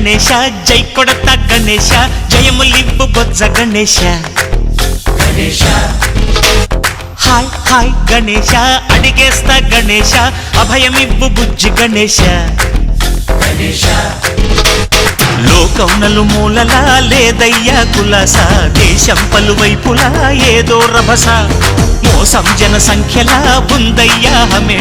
గణేశ జై కొడత గణేశ జయములివ్వు బొజ్జ Ganesha hi hi Ganesha అడిగేస్తా Ganesha అభయమివ్వు బుజ్జి గణేశ లోకం నలుమూలలా లేదయ్యా కులాస దేశం పలువైపులా ఏదో రభస మోసం జన సంఖ్యలా ఉందయ్యా హమే